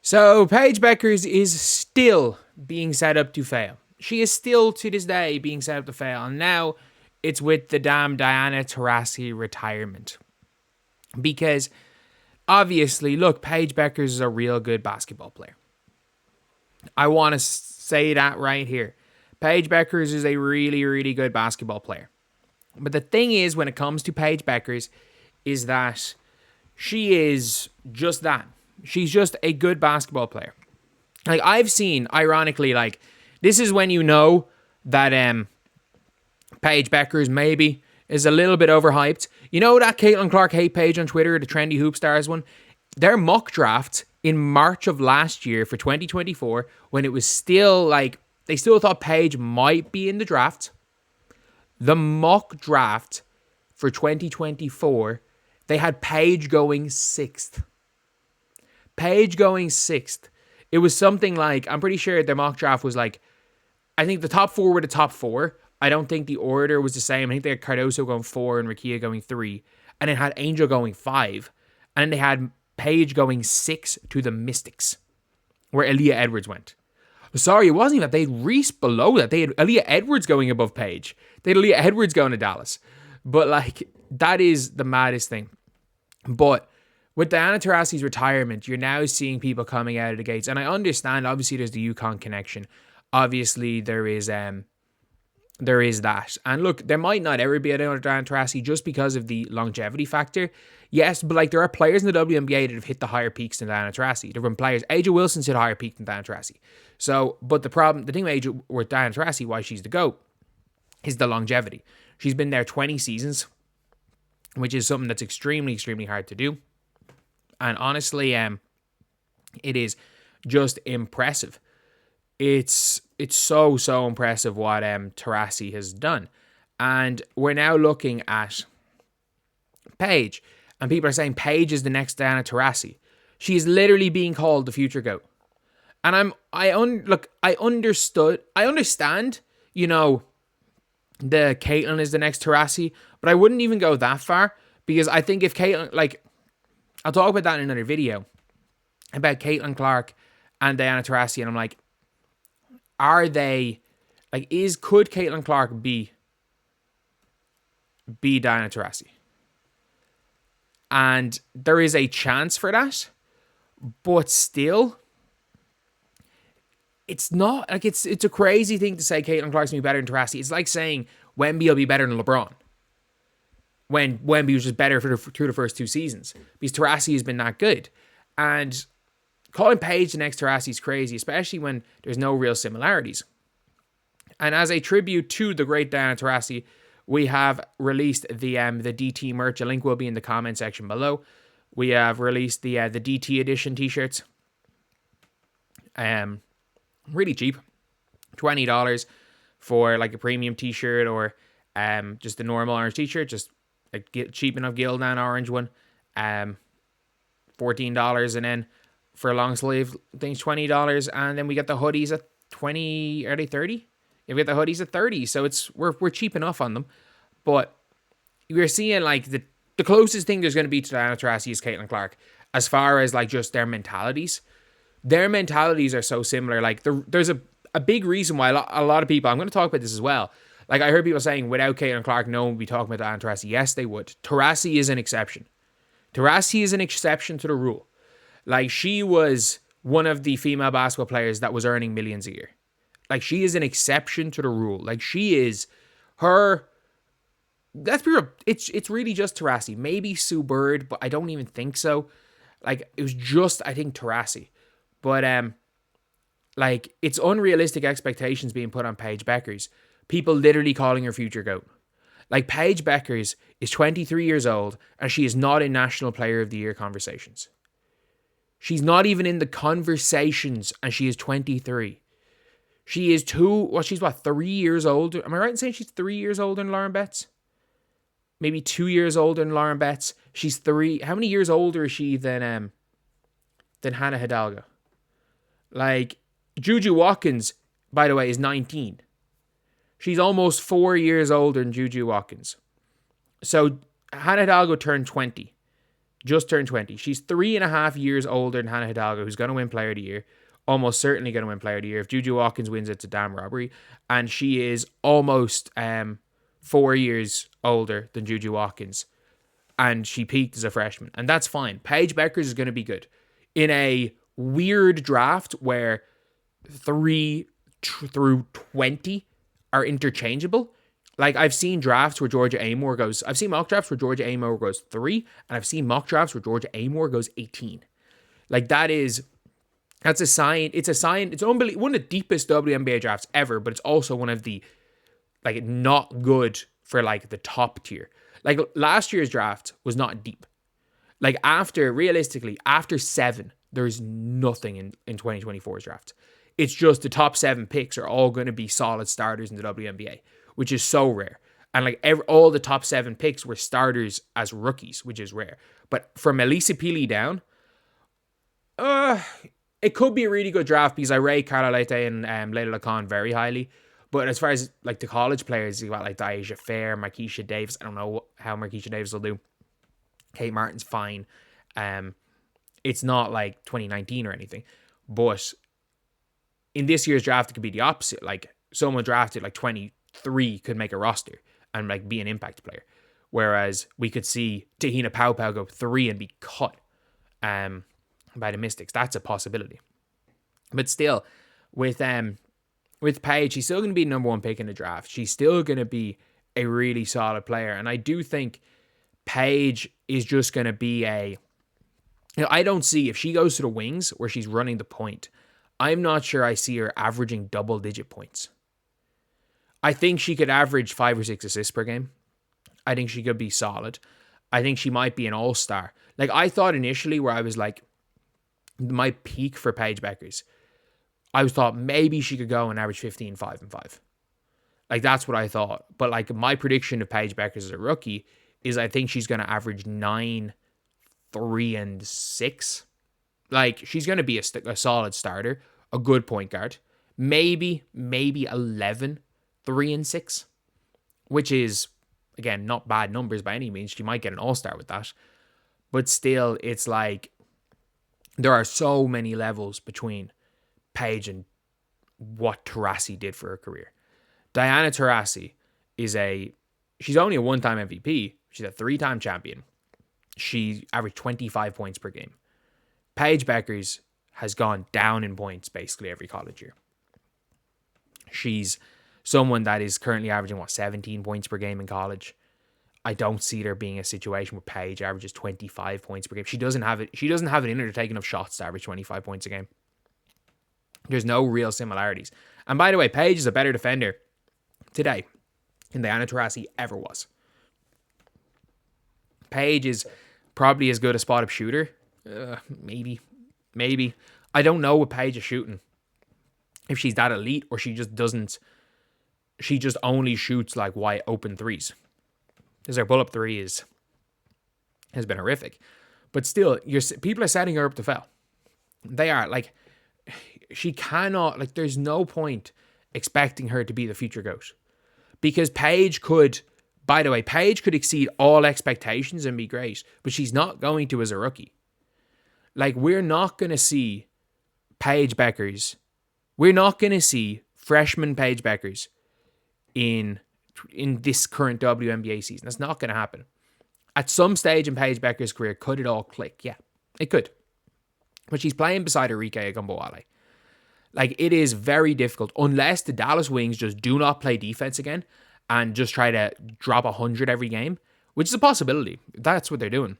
So Paige Beckers is still being set up to fail. She is still to this day being set up to fail. And now it's with the damn Diana Taurasi retirement. Because obviously, look, Paige Beckers is a real good basketball player. I want to say that right here. Paige Beckers is a really, really good basketball player. But the thing is, when it comes to Paige Beckers, is that she is just that. She's just a good basketball player. Like, I've seen, ironically, like, this is when you know that Paige Beckers maybe is a little bit overhyped. You know that Caitlin Clark hate page on Twitter, the Trendy Hoop Stars one? Their mock draft in March of last year for 2024, when it was still like, they still thought Paige might be in the draft. The mock draft for 2024, they had Paige going 6th. Paige going 6th. It was something like, I'm pretty sure their mock draft was like, I think the top 4 were the top 4. I don't think the order was the same. I think they had Cardoso going 4 and Rakia going 3. And it had Angel going 5. And then they had Paige going 6 to the Mystics, where Aaliyah Edwards went. Sorry, it wasn't even that. They had Reese below that. They had Aaliyah Edwards going above Paige. They had Aaliyah Edwards going to Dallas. But, like, that is the maddest thing. But with Diana Taurasi's retirement, you're now seeing people coming out of the gates. And I understand, obviously, there's the UConn connection. Obviously, there is that. And look, there might not ever be another Diana Taurasi just because of the longevity factor. Yes, but like there are players in the WNBA that have hit the higher peaks than Diana Taurasi. There have been players. A'ja Wilson's hit a higher peak than Diana Taurasi. So, but the thing with Diana Taurasi, why she's the GOAT, is the longevity. She's been there 20 seasons, which is something that's extremely, extremely hard to do. And honestly, it is just impressive. It's so impressive what Taurasi has done. And we're now looking at Paige. And people are saying Paige is the next Diana Taurasi. She is literally being called the future GOAT. And I understand, you know, the Caitlin is the next Taurasi, but I wouldn't even go that far, because I think if Caitlin, like, I'll talk about that in another video, about Caitlin Clark and Diana Taurasi, and I'm like, are they, like, could Caitlin Clark be Diana Taurasi? And there is a chance for that, but still, it's not, like, it's a crazy thing to say Caitlin Clark's going to be better than Taurasi. It's like saying Wemby will be better than LeBron, when Wemby was just better through the first 2 seasons, because Taurasi has been that good. And calling Paige the next Taurasi is crazy, especially when there's no real similarities. And as a tribute to the great Diana Taurasi, we have released the DT merch. A link will be in the comment section below. We have released the DT edition t-shirts. Really cheap, $20 for like a premium t-shirt, or just a normal orange t-shirt, just a cheap enough Gildan orange one. $14, and then for a long sleeve things $20, and then we get the hoodies at 20. Are they 30? Yeah, we get the hoodies at 30, so we're cheap enough on them. But we're seeing like the closest thing there's going to be to Diana Taurasi is Caitlin Clark, as far as like just their mentalities. Their mentalities are so similar. Like there's a big reason why a lot of people, I'm going to talk about this as well. Like, I heard people saying without Caitlin Clark, no one would be talking about Diana Taurasi. Yes, they would. Taurasi is an exception. Taurasi is an exception to the rule. Like, she was one of the female basketball players that was earning millions a year. Like, she is an exception to the rule. Like, she is her. Let's be real. It's really just Taurasi. Maybe Sue Bird, but I don't even think so. Like, it was just, I think, Taurasi. But like, it's unrealistic expectations being put on Paige Beckers. People literally calling her future GOAT. Like, Paige Beckers is 23 years old, and she is not in National Player of the Year conversations. She's not even in the conversations, and she is 23. She is she's 3 years older? Am I right in saying she's 3 years older than Lauren Betts? Maybe 2 years older than Lauren Betts. She's 3. How many years older is she than Hannah Hidalgo? Like, Juju Watkins, by the way, is 19. She's almost 4 years older than Juju Watkins. So Hannah Hidalgo turned 20 Just turned 20. She's 3.5 years older than Hannah Hidalgo, who's going to win Player of the Year. Almost certainly going to win Player of the Year. If Juju Watkins wins, it's a damn robbery. And she is almost 4 years older than Juju Watkins. And she peaked as a freshman. And that's fine. Paige Beckers is going to be good. In a weird draft where 3 through 20 are interchangeable. Like, I've seen drafts where I've seen mock drafts where Georgia Amore goes 3, and I've seen mock drafts where Georgia Amore goes 18. Like, that's a sign. It's a sign. It's unbelievable. One of the deepest WNBA drafts ever, but it's also one of the, like, not good for, like, the top tier. Like, last year's draft was not deep. Like, realistically, after 7, there's nothing in 2024's draft. It's just the top 7 picks are all going to be solid starters in the WNBA, which is so rare. And like all the top 7 picks were starters as rookies, which is rare. But from Elisa Pili down, it could be a really good draft because I rate Carla Leite and Layla Lacan very highly. But as far as like the college players, you got like Diasia Fair, Markeisha Davis. I don't know how Markeisha Davis will do. Kate Martin's fine. It's not like 2019 or anything. But in this year's draft, it could be the opposite. Like, someone drafted like 23 could make a roster and like be an impact player. Whereas we could see Tahina Pau go 3 and be cut by the Mystics. That's a possibility. But still, with Paige, she's still going to be number 1 pick in the draft. She's still going to be a really solid player. And I do think Paige is just going to be I don't see, if she goes to the wings where she's running the point, I'm not sure I see her averaging double-digit points. I think she could average 5 or 6 assists per game. I think she could be solid. I think she might be an all-star. Like, I thought initially where I was like, my peak for Paige Beckers, I thought maybe she could go and average 15, 5, and 5. Like, that's what I thought. But, like, my prediction of Paige Beckers as a rookie is I think she's going to average 9, 3, and 6. Like, she's going to be a solid starter, a good point guard. Maybe 11, 3, and 6, which is, again, not bad numbers by any means. She might get an all-star with that. But still, it's like, there are so many levels between Paige and what Taurasi did for her career. Diana Taurasi she's only a 1-time MVP. She's a 3-time champion. She averaged 25 points per game. Paige Beckers has gone down in points basically every college year. She's someone that is currently averaging, 17 points per game in college. I don't see there being a situation where Paige averages 25 points per game. She doesn't have it. She doesn't have it in her to take enough shots to average 25 points a game. There's no real similarities. And by the way, Paige is a better defender today than Diana Taurasi ever was. Paige is probably as good a spot-up shooter. Maybe. I don't know what Paige is shooting. If she's that elite or she just doesn't. She just only shoots like wide open threes. Because her pull-up 3 has been horrific. But still, people are setting her up to fail. They are. Like, she cannot, like, there's no point expecting her to be the future GOAT. Because Paige could exceed all expectations and be great. But she's not going to as a rookie. Like, we're not going to see Paige Beckers. We're not going to see freshman Paige Beckers in this current WNBA season. That's not going to happen. At some stage in Paige Beckers' career, could it all click? Yeah, it could. But she's playing beside Arike Agumbawale. Like, it is very difficult, unless the Dallas Wings just do not play defense again and just try to drop 100 every game, which is a possibility. That's what they're doing.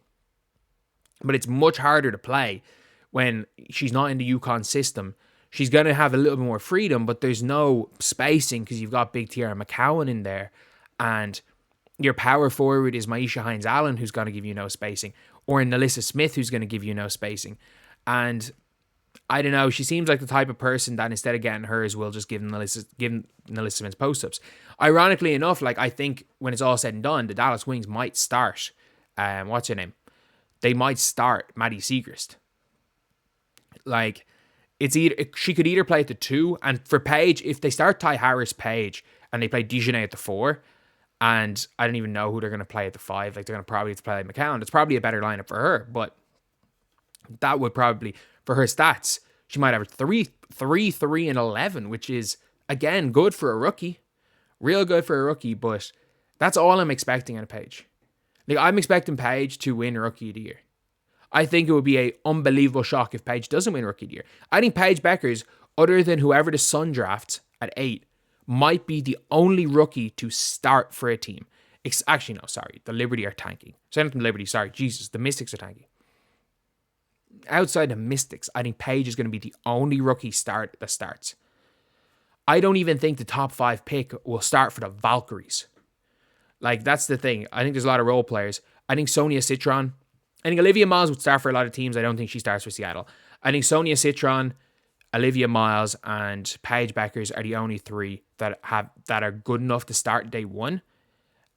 But it's much harder to play when she's not in the UConn system. She's going to have a little bit more freedom, but there's no spacing because you've got big Tiara McCowan in there. And your power forward is Maisha Hines-Allen, who's going to give you no spacing. Or Nalissa Smith, who's going to give you no spacing. And I don't know, she seems like the type of person that instead of getting hers will just give Nalissa Smith post-ups. Ironically enough, like, I think when it's all said and done, the Dallas Wings might start, what's her name? They might start Maddie Siegrist. Like, she could either play at the 2, and for Paige, if they start Ty Harris Paige and they play Dejanay at the 4, And I don't even know who they're going to play at the 5. Like, they're going to probably play McCown. It's probably a better lineup for her, but that would probably, for her stats, she might have 3, and 11, which is, again, good for a rookie. Real good for a rookie, but that's all I'm expecting out of Paige. Like, I'm expecting Paige to win Rookie of the Year. I think it would be an unbelievable shock if Paige doesn't win Rookie of the Year. I think Paige Beckers, other than whoever the Sun drafts at 8, might be the only rookie to start for a team. Actually, no, sorry. The Liberty are tanking. Sorry, not the Liberty, sorry. Jesus, the Mystics are tanking. Outside the Mystics, I think Paige is going to be the only rookie that starts. I don't even think the top 5 pick will start for the Valkyries. Like, that's the thing. I think there's a lot of role players. I think Sonia Citron. I think Olivia Miles would start for a lot of teams. I don't think she starts for Seattle. I think Sonia Citron, Olivia Miles, and Paige Beckers are the only 3 that are good enough to start day 1.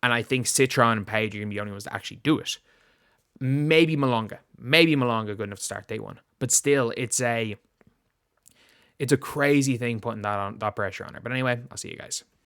And I think Citron and Paige are going to be the only ones that actually do it. Maybe Malonga. Good enough to start day 1. But still, it's a crazy thing putting that pressure on her. But anyway, I'll see you guys.